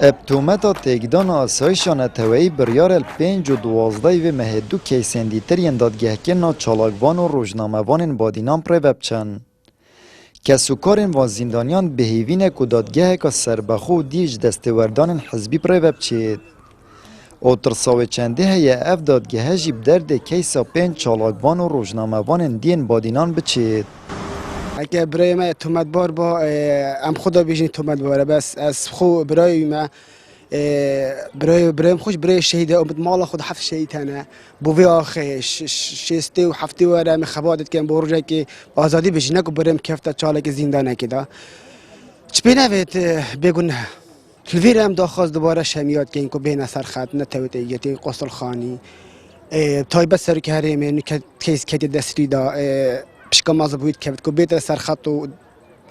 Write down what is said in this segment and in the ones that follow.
ابتومتا تێکدان ئاسایشا نەتەوەیی بڕیارە پێنج و دوازدەی vê mehêdû keysendîtiriyên dadgehkirina çalakvan û rojnamevanên badînan pire vebçen. Kesûkarên van zîndaniyan bihêvîne ku dadgeheka serbexwe û dîr ji destêwerdanên hizbî pire vebçêt. Otirsa wê çendê heye ev dadgehe jî bi derdê keysa pênc çalakvan û rojnamevanên dîyên badînan biçêt. اگه برای ما تومتبار با ام خدا بیشین تومتباره بس از خو برای ما برای خوش برای شهیده امت مال خود حف شهیدانه بوی آخه شسته و هفته وره مخابات کن برجه که آزادی بیشین نکو بریم کفته چاله که زندانه کدا چپی نوید بگونه تلویر هم داخواست دوباره شمیات که اینکو بین اثر خط نتوید ایتی قصل خانی تایبت سر که هریمه کیس کدی دستی دا پشکا مازه بوید که کو بیت سر خط و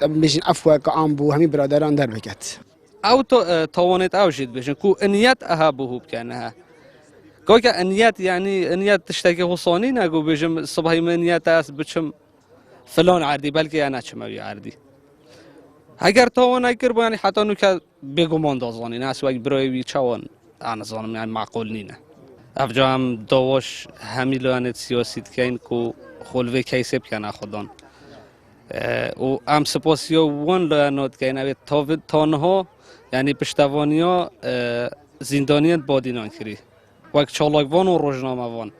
میشین افوا که آن بو همی برادران در بکت. او توانت اوجد بشن کو انیت اها بهوب کنها. که انیت یعنی انیت تشتکی حصانی نگو بجم صبحی من انیت است بچم فلان عردی بلکه انا چموی عردی. اگر توان اگر با یعنی حتی نو که بگمان دازانی نه سوای برای چوان آن زانم یعنی معقول نینه. افجا هم دواش همیلانت سیاسی کن کو خلوه کیسب کنه خودان. و ام سپاسیا وان لعنت که اینه تانها یعنی پشتوانیا زندانیت بادینان کری وقت چالاکوان و روزنامه‌وان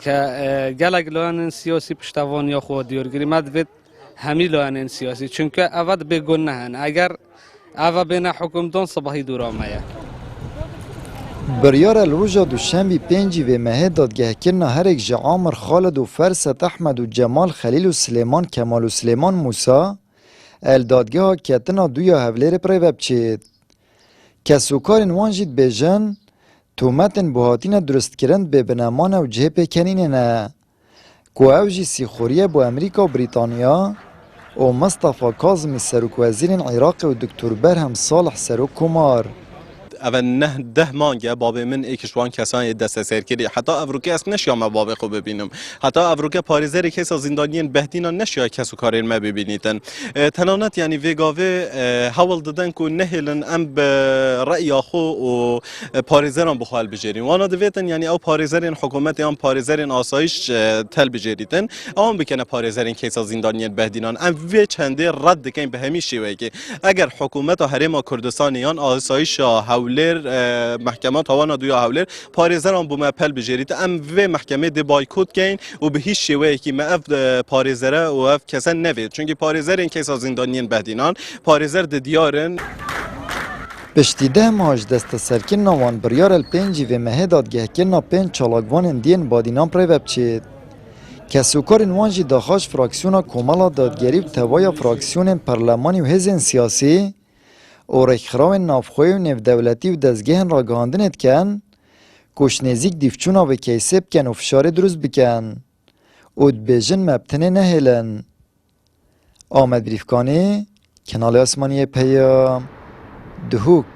که گلگ لعنت سیاسی پشتوانیا خود دیارگیری مدوید همی لعنت سیاسی چون که اول بگن نهن اگر اول بین حکومتان صباحی دورامه بریار الروژا دوشنبی پێنجی vê mehê dadgehkirina herek ji Amir Xalid û Ferset Ehmed û Cemal Xelîl û Silêman Kemal û Silêman Musa el dadgeha ketina duya hevlêrê pire vebçêt. Kesûkarên wan jî dibêjin tûmetên buhatîne duristkirin bê binemane û cihêpêkenînê ne ku ew jî sîxuriye bo Amerîka û Brîtanya û Mustafa Kazimî Serokvezîrên Iraqê û Diktor Berhem Salih Serok Komar. اول نه ده مانگه بابی من ایکشوان کسانی دست سر کردی حتی افروکه است نشیام بابی خوب ببینم حتی افروکه پاریزری کس از زندانیان بهدینا نشیا کسو کارین ما ببینیدن تنانت یعنی ویگاوه حاول دادن که نهلن ام به رأی خو و پاریزران بخوال بجریم وانا دویتن یعنی او پاریزرین حکومت ام پاریزرین آسایش تل بجریدن ام بکنه پاریزرین کس از زندانیان بهدینان ام وی چنده رد کن به همیشه ویگه اگر حکومت حریم کردستانیان آسایش هولر محکمه توانا دویا هولر پاریزران بو مپل بجرید ام و محکمه دی بایکوت کین و به هیچ شیوهی که ما اف پاریزره و اف کسان نوید چونکه پاریزر این کیسا زندانیان بهدینان پاریزر دی دیارن پشتی ده ماهش دست سرکرنا وان بریار الپنجی و mehê dadgehkirina pênc çalakvanên diyên badînan pire vebçêt. Kesûkarên wan jî daxwaş fraksiyona Komala Dadgerî û tevaya fraksiyonên Perlemanî û hêzên siyasî û rêkxirawên navxwe û nêvdewletî û dezgehên ragihandinê dikin ku ji nêzik dîvçûna vê keysê bikin û fişarê durust bikin û dibêjin me bi tinê nehêlin. Amed Rîfkanî, Kenalê Osmaniyê Peyam, Duhok.